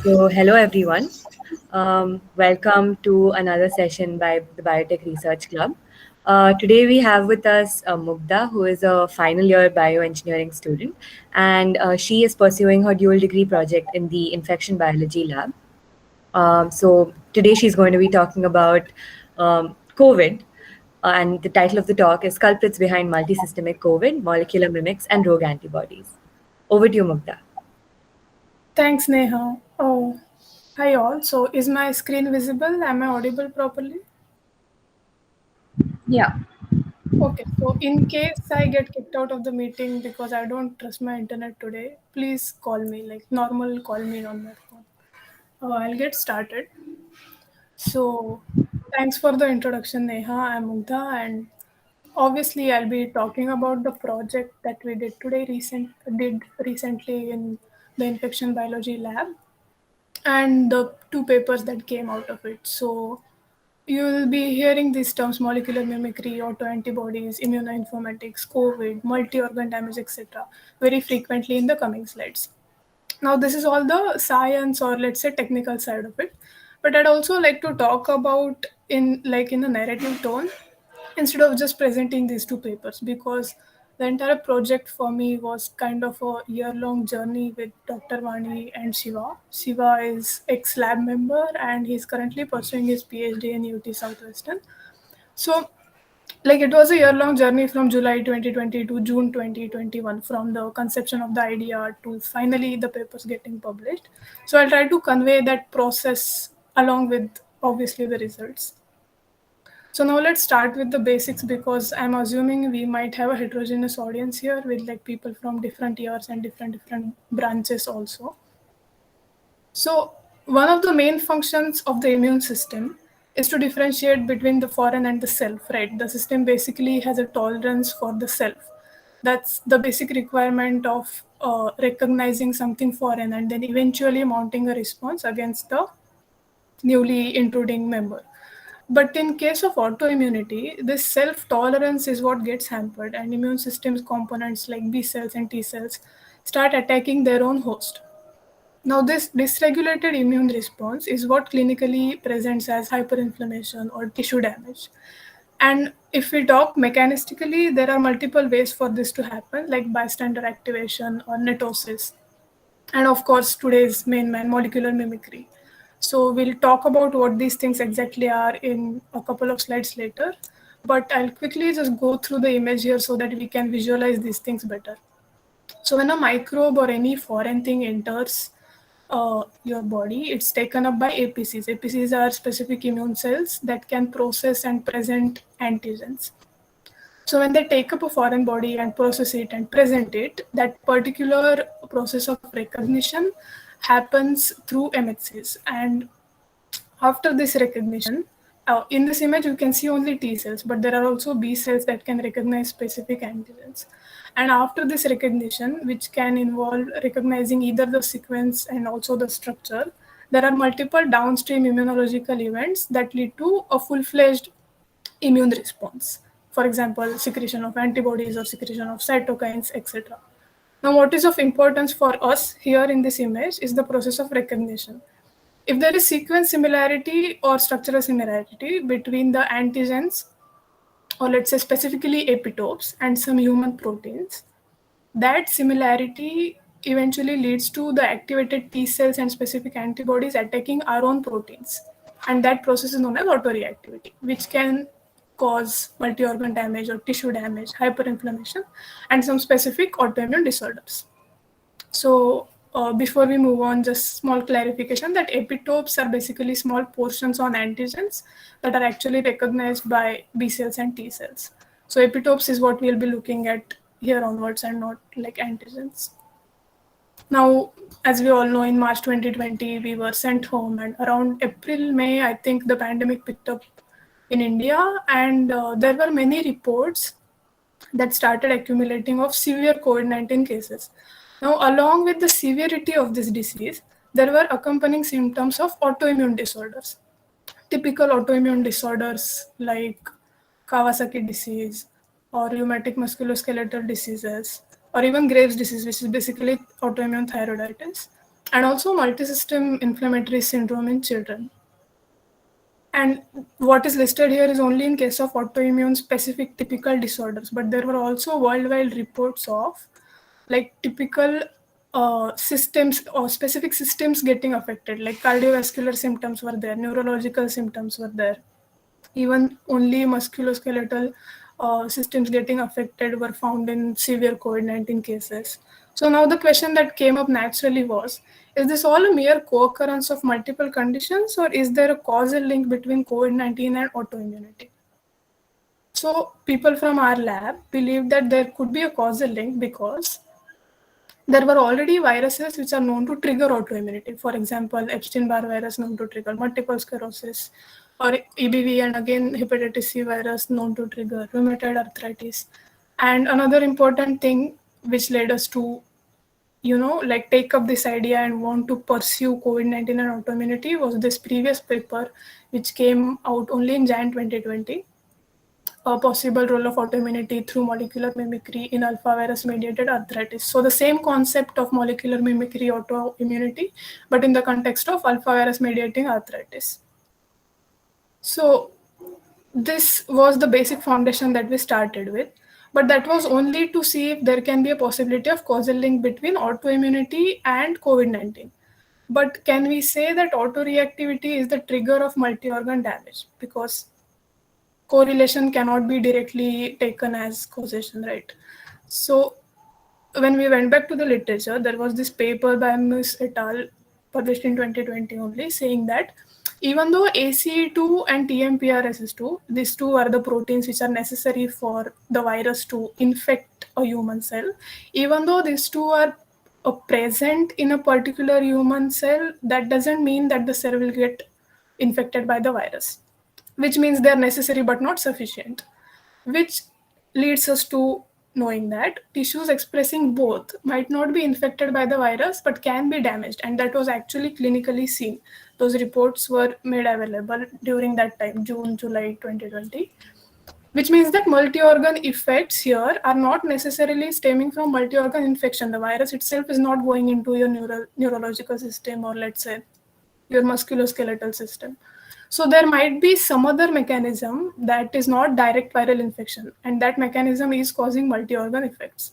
So, hello everyone. Welcome to another session by the Biotech Research Club. Today we have with us Mugdha, who is a final year bioengineering student, and she is pursuing her dual degree project in the infection biology lab. So, today she's going to be talking about COVID, and the title of the talk is Culprits Behind Multisystemic COVID, Molecular Mimics, and Rogue Antibodies. Over to you, Mugdha. Thanks, Neha. Oh, hi all. So, is my screen visible? Am I audible properly? Yeah. Okay. So, in case I get kicked out of the meeting because I don't trust my internet today, please call me, like normal, call me on my phone. I'll get started. So, thanks for the introduction, Neha. I'm Mugdha, and obviously, I'll be talking about the project that we did recently in the infection biology lab, and the two papers that came out of it. So you'll be hearing these terms: molecular mimicry, autoantibodies, immunoinformatics, COVID, multi-organ damage, etc. very frequently in the coming slides. Now, this is all the science, or let's say technical side of it. But I'd also like to talk about in a narrative tone instead of just presenting these two papers, because the entire project for me was kind of a year-long journey with Dr. Vani and Shiva. Shiva is ex-lab member and he's currently pursuing his PhD in UT Southwestern. So, like, it was a year-long journey from July 2020 to June 2021, from the conception of the idea to finally the papers getting published. So I'll try to convey that process along with obviously the results. So now let's start with the basics, because I'm assuming we might have a heterogeneous audience here with like people from different years and different branches also. So one of the main functions of the immune system is to differentiate between the foreign and the self, right? The system basically has a tolerance for the self. That's the basic requirement of recognizing something foreign and then eventually mounting a response against the newly intruding member. But in case of autoimmunity, this self tolerance is what gets hampered, and immune systems components like B cells and T cells start attacking their own host. Now, this dysregulated immune response is what clinically presents as hyperinflammation or tissue damage. And if we talk mechanistically, there are multiple ways for this to happen, like bystander activation or netosis, and of course today's main man, molecular mimicry. So we'll talk about what these things exactly are in a couple of slides later, but I'll quickly just go through the image here so that we can visualize these things better. So when a microbe or any foreign thing enters your body, it's taken up by APCs. APCs are specific immune cells that can process and present antigens. So when they take up a foreign body and process it and present it, that particular process of recognition happens through MHCs. And after this recognition, in this image you can see only T cells, but there are also B cells that can recognize specific antigens. And after this recognition, which can involve recognizing either the sequence and also the structure, there are multiple downstream immunological events that lead to a full-fledged immune response. For example, secretion of antibodies or secretion of cytokines, etc. Now, what is of importance for us here in this image is the process of recognition. If there is sequence similarity or structural similarity between the antigens, or let's say specifically epitopes, and some human proteins, that similarity eventually leads to the activated T cells and specific antibodies attacking our own proteins. And that process is known as autoreactivity, which can cause multi organ damage or tissue damage, hyperinflammation, and some specific autoimmune disorders. So, before we move on, just small clarification that epitopes are basically small portions on antigens that are actually recognized by B cells and T cells. So, epitopes is what we'll be looking at here onwards and not like antigens. Now, as we all know, in March 2020, we were sent home, and around April, May, I think the pandemic picked up in India, and there were many reports that started accumulating of severe COVID-19 cases. Now, along with the severity of this disease, there were accompanying symptoms of autoimmune disorders. Typical autoimmune disorders like Kawasaki disease or rheumatic musculoskeletal diseases, or even Graves' disease, which is basically autoimmune thyroiditis, and also multisystem inflammatory syndrome in children. And what is listed here is only in case of autoimmune specific typical disorders, but there were also worldwide reports of like typical systems or specific systems getting affected, like cardiovascular symptoms were there, neurological symptoms were there, even only musculoskeletal systems getting affected were found in severe COVID-19 cases. So now the question that came up naturally was, is this all a mere co-occurrence of multiple conditions, or is there a causal link between COVID-19 and autoimmunity? So people from our lab believed that there could be a causal link because there were already viruses which are known to trigger autoimmunity. For example, Epstein-Barr virus known to trigger multiple sclerosis, or EBV and again hepatitis C virus known to trigger rheumatoid arthritis. And another important thing which led us to, like take up this idea and want to pursue COVID-19 and autoimmunity was this previous paper which came out only in Jan 2020, a possible role of autoimmunity through molecular mimicry in alphavirus mediated arthritis. So the same concept of molecular mimicry autoimmunity, but in the context of alphavirus mediating arthritis. So this was the basic foundation that we started with, but that was only to see if there can be a possibility of causal link between autoimmunity and COVID-19. But can we say that autoreactivity is the trigger of multi-organ damage? Because correlation cannot be directly taken as causation, right? So when we went back to the literature, there was this paper by Ms. et al. Published in 2020 only, saying that even though ACE2 and TMPRSS2, these two are the proteins which are necessary for the virus to infect a human cell, even though these two are present in a particular human cell, that doesn't mean that the cell will get infected by the virus, which means they're necessary but not sufficient, which leads us to knowing that tissues expressing both might not be infected by the virus but can be damaged, and that was actually clinically seen. Those reports were made available during that time, June, July 2020, which means that multi-organ effects here are not necessarily stemming from multi-organ infection. The virus itself is not going into your neurological system, or let's say your musculoskeletal system. So there might be some other mechanism that is not direct viral infection, and that mechanism is causing multi-organ effects,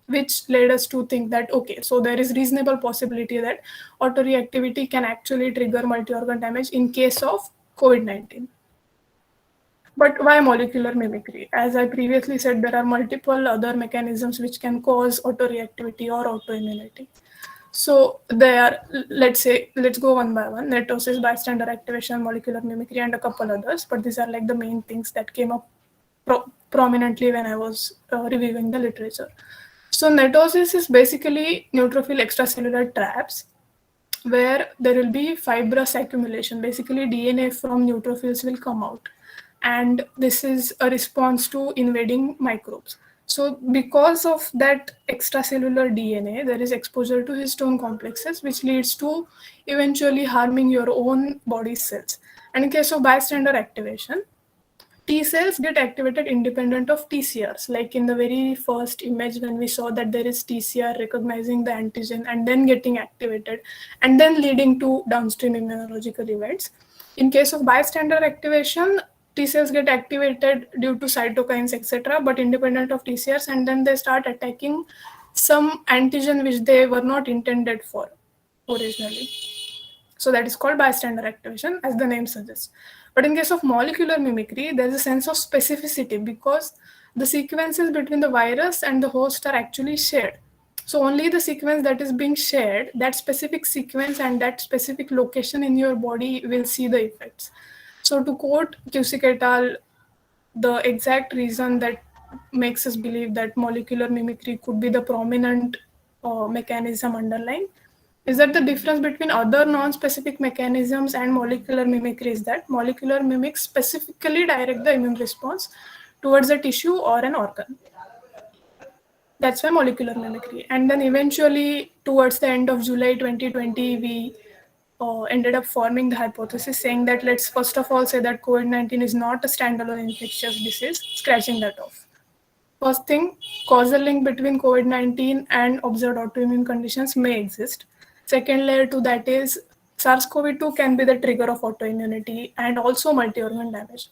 which led us to think that, okay, so there is reasonable possibility that autoreactivity can actually trigger multi-organ damage in case of COVID-19. But why molecular mimicry? As I previously said, there are multiple other mechanisms which can cause autoreactivity or autoimmunity. So there, let's go one by one: NETosis, bystander activation, molecular mimicry, and a couple others. But these are like the main things that came up prominently when I was reviewing the literature. So NETosis is basically neutrophil extracellular traps where there will be fibrous accumulation. Basically, DNA from neutrophils will come out, and this is a response to invading microbes. So because of that extracellular DNA, there is exposure to histone complexes, which leads to eventually harming your own body cells. And in case of bystander activation, T cells get activated independent of TCRs. Like in the very first image, when we saw that there is TCR recognizing the antigen and then getting activated and then leading to downstream immunological events. In case of bystander activation, T cells get activated due to cytokines, etc., but independent of TCRs, and then they start attacking some antigen which they were not intended for originally. So that is called bystander activation, as the name suggests. But in case of molecular mimicry, there's a sense of specificity because the sequences between the virus and the host are actually shared. So only the sequence that is being shared, that specific sequence and that specific location in your body will see the effects. So to quote Cusick et al., the exact reason that makes us believe that molecular mimicry could be the prominent mechanism underlying is that the difference between other non-specific mechanisms and molecular mimicry is that molecular mimics specifically direct the immune response towards a tissue or an organ. That's why molecular mimicry. And then eventually, towards the end of July 2020, we ended up forming the hypothesis saying that let's first of all say that COVID-19 is not a standalone infectious disease, scratching that off. First thing, causal link between COVID-19 and observed autoimmune conditions may exist. Second layer to that is SARS-CoV-2 can be the trigger of autoimmunity and also multi-organ damage.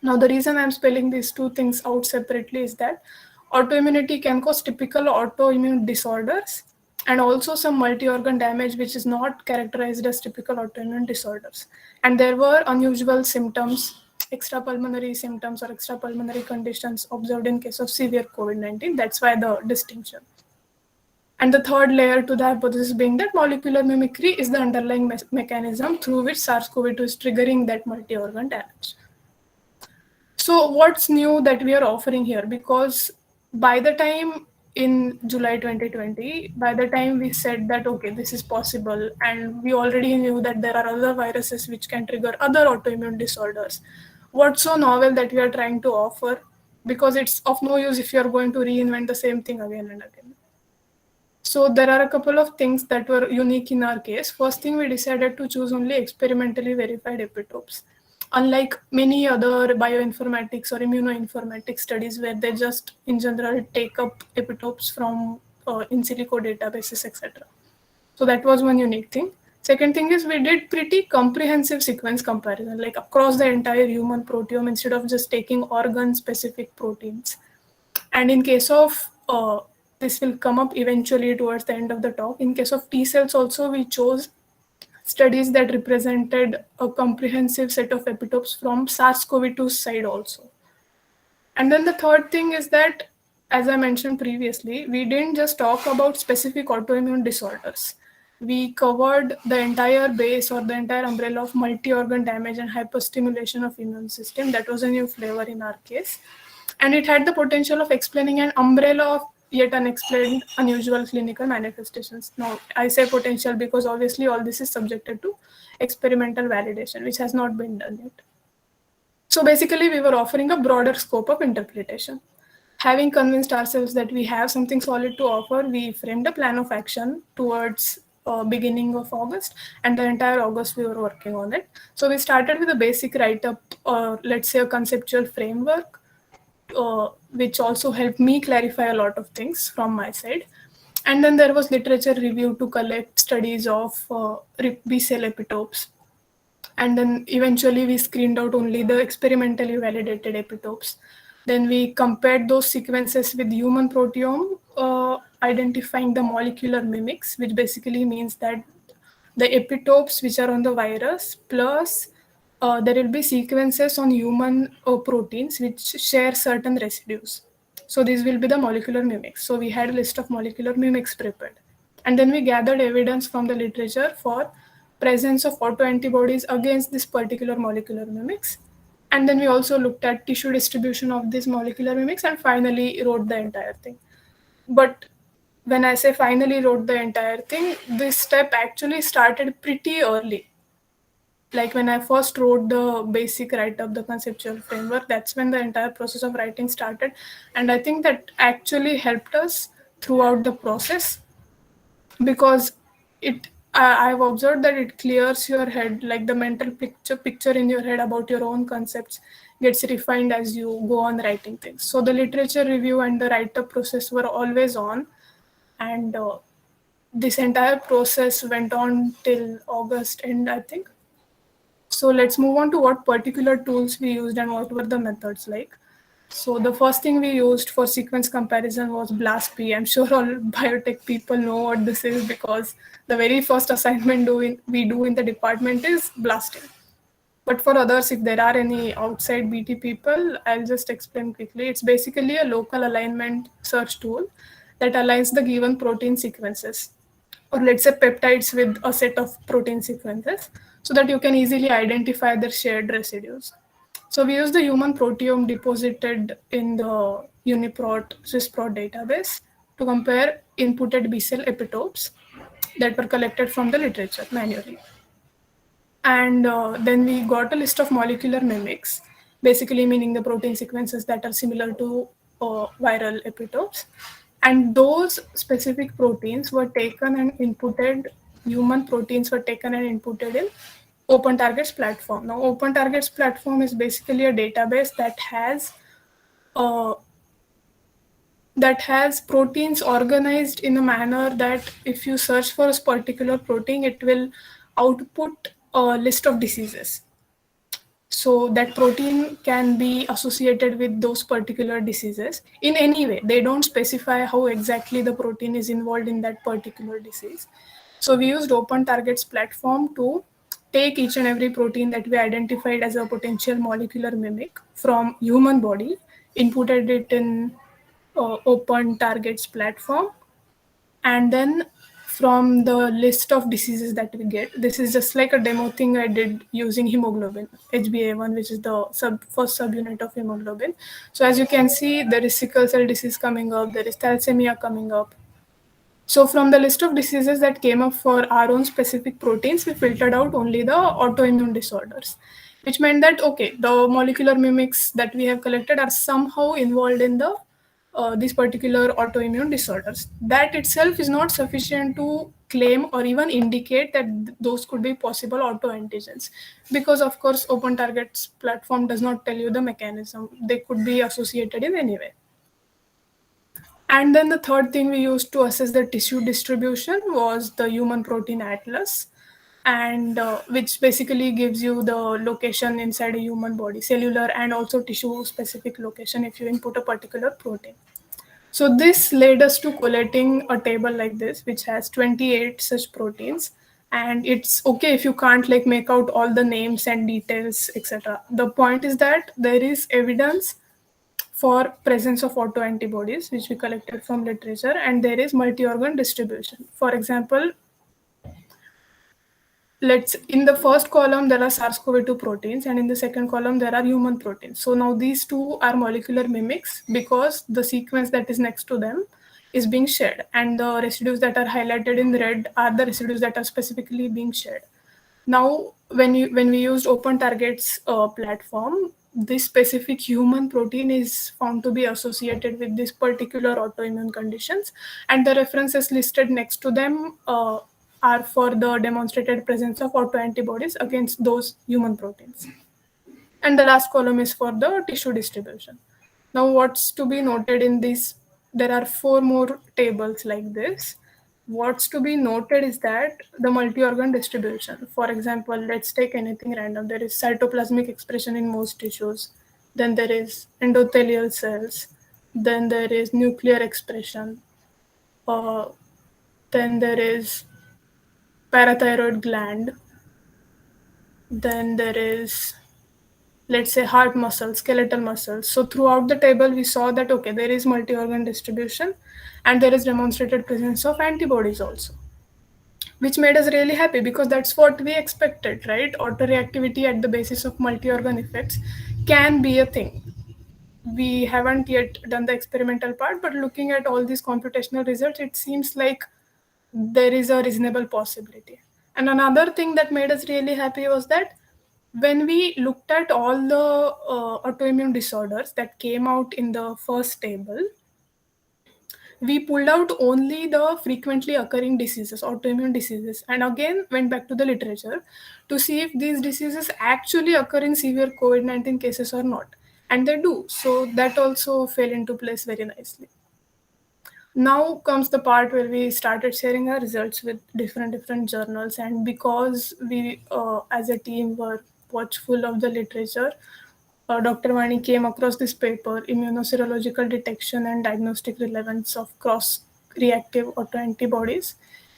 Now, the reason I'm spelling these two things out separately is that autoimmunity can cause typical autoimmune disorders and also some multi organ damage, which is not characterized as typical autoimmune disorders. And there were unusual symptoms, extrapulmonary symptoms, or extrapulmonary conditions observed in case of severe COVID 19. That's why the distinction. And the third layer to the hypothesis being that molecular mimicry is the underlying mechanism through which SARS CoV 2 is triggering that multi organ damage. So, what's new that we are offering here? Because by the time in July 2020, by the time we said that, okay, this is possible, and we already knew that there are other viruses which can trigger other autoimmune disorders, what's so novel that we are trying to offer? Because it's of no use if you're going to reinvent the same thing again and again. So there are a couple of things that were unique in our case. First thing, we decided to choose only experimentally verified epitopes. Unlike many other bioinformatics or immunoinformatics studies where they just in general take up epitopes from in silico databases, etc. So that was one unique thing. Second thing is we did pretty comprehensive sequence comparison, like across the entire human proteome instead of just taking organ specific proteins. And in case of this will come up eventually towards the end of the talk. In case of T cells, also we chose studies that represented a comprehensive set of epitopes from SARS-CoV-2 side also. And then the third thing is that, as I mentioned previously, we didn't just talk about specific autoimmune disorders. We covered the entire base or the entire umbrella of multi-organ damage and hyperstimulation of immune system. That was a new flavor in our case. And it had the potential of explaining an umbrella of yet unexplained unusual clinical manifestations. Now, I say potential because obviously all this is subjected to experimental validation, which has not been done yet. So basically, we were offering a broader scope of interpretation. Having convinced ourselves that we have something solid to offer, we framed a plan of action towards beginning of August, and the entire August we were working on it. So we started with a basic write-up, or let's say a conceptual framework, which also helped me clarify a lot of things from my side. And then there was literature review to collect studies of B cell epitopes. And then eventually we screened out only the experimentally validated epitopes. Then we compared those sequences with human proteome, identifying the molecular mimics, which basically means that the epitopes which are on the virus plus there will be sequences on human proteins which share certain residues. So these will be the molecular mimics. So we had a list of molecular mimics prepared. And then we gathered evidence from the literature for presence of autoantibodies against this particular molecular mimics. And then we also looked at tissue distribution of these molecular mimics and finally wrote the entire thing. But when I say finally wrote the entire thing, this step actually started pretty early. Like when I first wrote the basic write-up, the conceptual framework, that's when the entire process of writing started. And I think that actually helped us throughout the process because I've observed that it clears your head, like the mental picture in your head about your own concepts gets refined as you go on writing things. So the literature review and the write-up process were always on, and this entire process went on till August end, I think. So let's move on to what particular tools we used and what were the methods like. So the first thing we used for sequence comparison was BLASTP. I'm sure all biotech people know what this is because the very first assignment we do in the department is blasting. But for others, if there are any outside BT people, I'll just explain quickly. It's basically a local alignment search tool that aligns the given protein sequences, or let's say peptides with a set of protein sequences, so that you can easily identify their shared residues. So we use the human proteome deposited in the UniProt SwissProt database to compare inputted B cell epitopes that were collected from the literature manually. And then we got a list of molecular mimics, basically meaning the protein sequences that are similar to viral epitopes. And those specific proteins were taken and inputted, human proteins were taken and inputted in Open Targets platform. Now, Open Targets platform is basically a database that has that has proteins organized in a manner that if you search for a particular protein, it will output a list of diseases. So that protein can be associated with those particular diseases in any way. They don't specify how exactly the protein is involved in that particular disease. So we used Open Targets platform to take each and every protein that we identified as a potential molecular mimic from human body, inputted it in Open Targets platform, and then from the list of diseases that we get, this is just like a demo thing I did using hemoglobin HbA1, which is the first subunit of hemoglobin. So as you can see, there is sickle cell disease coming up, there is thalassemia coming up. So from the list of diseases that came up for our own specific proteins, we filtered out only the autoimmune disorders, which meant that, okay, the molecular mimics that we have collected are somehow involved in the these particular autoimmune disorders. That itself is not sufficient to claim or even indicate that those could be possible autoantigens, because of course Open Targets platform does not tell you the mechanism. They could be associated in any way. And then the third thing we used to assess the tissue distribution was the Human Protein Atlas, and which basically gives you the location inside a human body, cellular and also tissue specific location if you input a particular protein. So this led us to collating a table like this, which has 28 such proteins. And it's okay if you can't like make out all the names and details, etc. The point is that there is evidence for presence of autoantibodies, which we collected from literature, and there is multi-organ distribution. For example, let's in the first column there are SARS-CoV-2 proteins, and in the second column there are human proteins. So now these two are molecular mimics because the sequence that is next to them is being shared, and the residues that are highlighted in red are the residues that are specifically being shared. Now, when we used Open Targets platform, this specific human protein is found to be associated with this particular autoimmune conditions, and the references listed next to them are for the demonstrated presence of autoantibodies against those human proteins. And the last column is for the tissue distribution. Now, what's to be noted in this? There are four more tables like this. What's to be noted is that the multi-organ distribution. For example, let's take anything random. There is cytoplasmic expression in most tissues. Then there is endothelial cells. Then there is nuclear expression. Uh, then there is parathyroid gland. Then there is, let's say, heart muscle, skeletal muscles. So throughout the table, we saw that, okay, there is multi-organ distribution and there is demonstrated presence of antibodies also, which made us really happy because that's what we expected, right? Autoreactivity at the basis of multi-organ effects can be a thing. We haven't yet done the experimental part, but looking at all these computational results, it seems like there is a reasonable possibility. And another thing that made us really happy was that when we looked at all the autoimmune disorders that came out in the first table, we pulled out only the frequently occurring diseases, autoimmune diseases, and again went back to the literature to see if these diseases actually occur in severe COVID 19 cases or not. And they do. So that also fell into place very nicely. Now comes the part where we started sharing our results with different journals, and because we as a team were watchful of the literature, Dr. Vani came across this paper, Immunoserological Detection and Diagnostic Relevance of Cross-Reactive Autoantibodies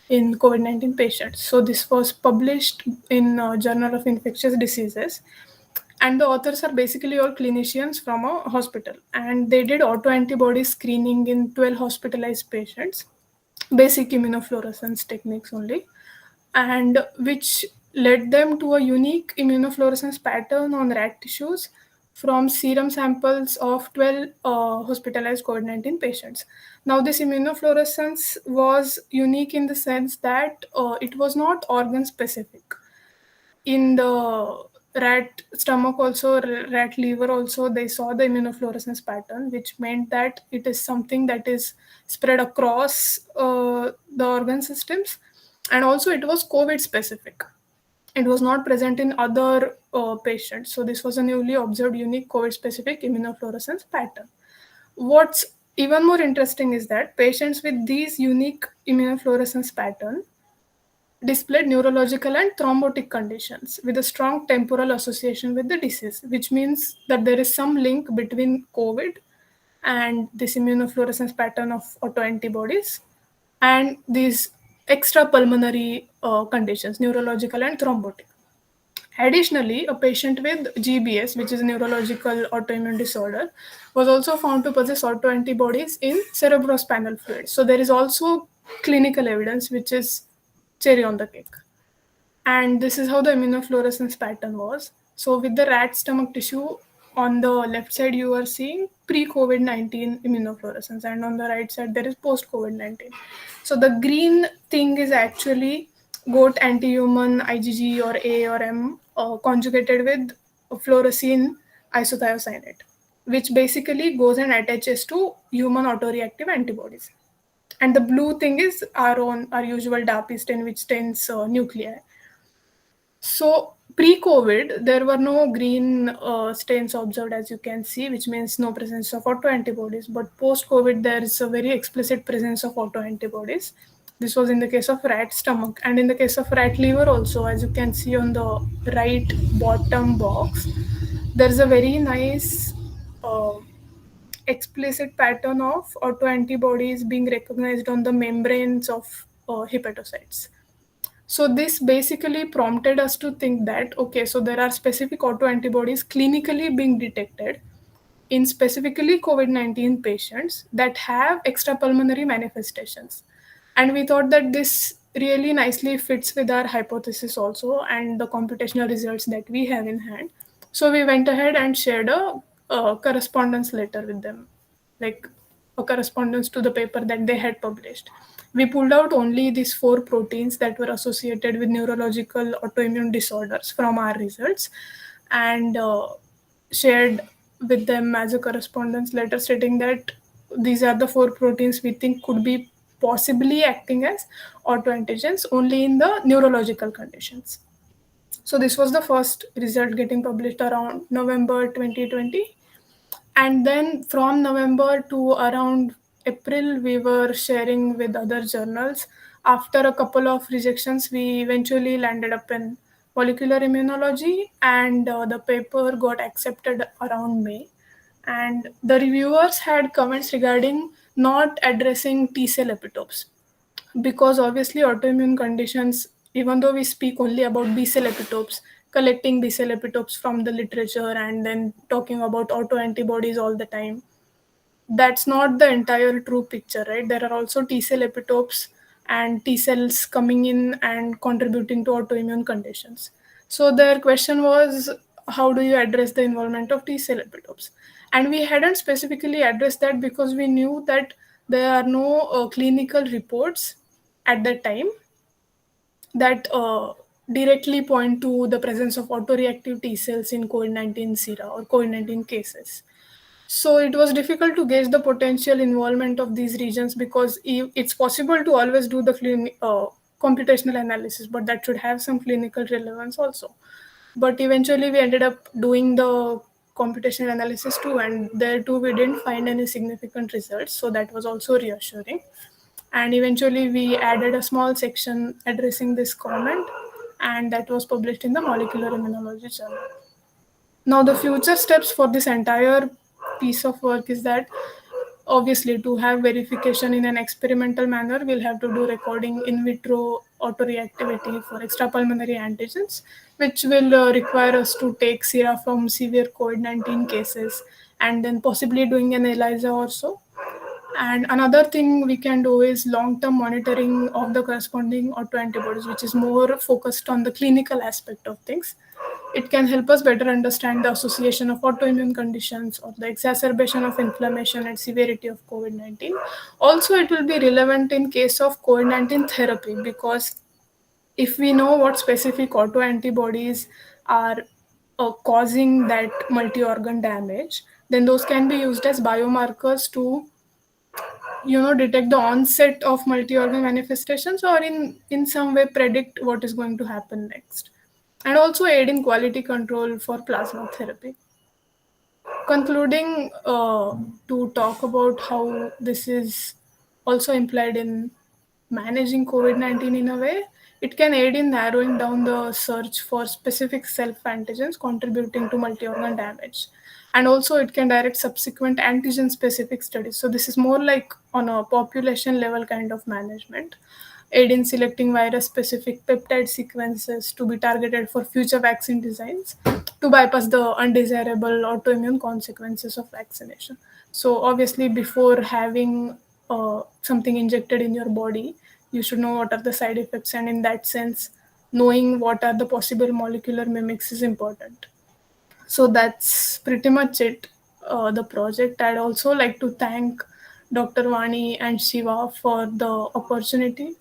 in COVID-19 patients. So this was published in Journal of Infectious Diseases, and the authors are basically all clinicians from a hospital, and they did autoantibody screening in 12 hospitalized patients, basic immunofluorescence techniques only, and which led them to a unique immunofluorescence pattern on rat tissues from serum samples of 12 hospitalized COVID-19 patients. Now, this immunofluorescence was unique in the sense that it was not organ specific. In the rat stomach also, rat liver also, they saw the immunofluorescence pattern, which meant that it is something that is spread across the organ systems, and also it was COVID specific. It was not present in other patients. So this was a newly observed unique COVID specific immunofluorescence pattern. What's Even more interesting is that patients with these unique immunofluorescence pattern displayed neurological and thrombotic conditions with a strong temporal association with the disease, which means that there is some link between COVID and this immunofluorescence pattern of autoantibodies and these extrapulmonary conditions, neurological and thrombotic. Additionally, a patient with GBS, which is a neurological autoimmune disorder, was also found to possess autoantibodies in cerebrospinal fluid. So there is also clinical evidence, which is cherry on the cake. And this is how the immunofluorescence pattern was. So with the rat stomach tissue, on the left side you are seeing pre-COVID-19 immunofluorescence, and on the right side there is post-COVID-19. So the green thing is actually goat anti-human IgG or A or M conjugated with fluorescein isothiocyanate, which basically goes and attaches to human autoreactive antibodies. And the blue thing is our usual DAPI stain, which stains nuclei. So pre-COVID, there were no green stains observed, as you can see, which means no presence of autoantibodies. But post-COVID, there is a very explicit presence of autoantibodies. This was in the case of rat stomach, and in the case of rat liver also, as you can see on the right bottom box, there is a very nice uh, explicit pattern of autoantibodies being recognized on the membranes of hepatocytes. So this basically prompted us to think that, okay, so there are specific autoantibodies clinically being detected in specifically COVID-19 patients that have extrapulmonary manifestations. And we thought that this really nicely fits with our hypothesis also and the computational results that we have in hand. So we went ahead and shared a correspondence letter with them, like a correspondence to the paper that they had published. We pulled out only these four proteins that were associated with neurological autoimmune disorders from our results, and shared with them as a correspondence letter stating that these are the four proteins we think could be possibly acting as autoantigens only in the neurological conditions. So this was the first result getting published around November 2020. And then from November to around April, we were sharing with other journals. After a couple of rejections, we eventually landed up in molecular immunology, and the paper got accepted around May. And the reviewers had comments regarding not addressing T cell epitopes, because obviously autoimmune conditions, even though we speak only about B cell epitopes, collecting B cell epitopes from the literature and then talking about autoantibodies all the time, that's not the entire true picture, right? There are also T cell epitopes and T cells coming in and contributing to autoimmune conditions. So their question was, how do you address the involvement of T cell epitopes? And we hadn't specifically addressed that because we knew that there are no clinical reports at that time that directly point to the presence of autoreactive T cells in COVID-19 sera or COVID-19 cases. So it was difficult to gauge the potential involvement of these regions, because it's possible to always do the computational analysis, but that should have some clinical relevance also. But eventually we ended up doing the computational analysis too, and there too we didn't find any significant results. So that was also reassuring. And eventually we added a small section addressing this comment, and that was published in the Molecular Immunology Journal. Now, the future steps for this entire piece of work is that obviously to have verification in an experimental manner, we'll have to do recording in vitro autoreactivity for extrapulmonary antigens, which will require us to take sera from severe COVID-19 cases and then possibly doing an ELISA or so. And another thing we can do is long-term monitoring of the corresponding autoantibodies, which is more focused on the clinical aspect of things. It can help us better understand the association of autoimmune conditions or the exacerbation of inflammation and severity of COVID-19. Also, it will be relevant in case of COVID-19 therapy, because if we know what specific autoantibodies are causing that multi-organ damage, then those can be used as biomarkers to detect the onset of multi-organ manifestations, or in some way predict what is going to happen next, and also aid in quality control for plasma therapy. concluding to talk about how this is also implied in managing COVID 19 in a way, it can aid in narrowing down the search for specific self antigens contributing to multi organ damage. And also, it can direct subsequent antigen specific studies. So, this is more like on a population level kind of management, aid in selecting virus specific peptide sequences to be targeted for future vaccine designs to bypass the undesirable autoimmune consequences of vaccination. So, obviously, before having something injected in your body, you should know what are the side effects, and in that sense, knowing what are the possible molecular mimics is important. So that's pretty much it. The project. I'd also like to thank Dr. Vani and Shiva for the opportunity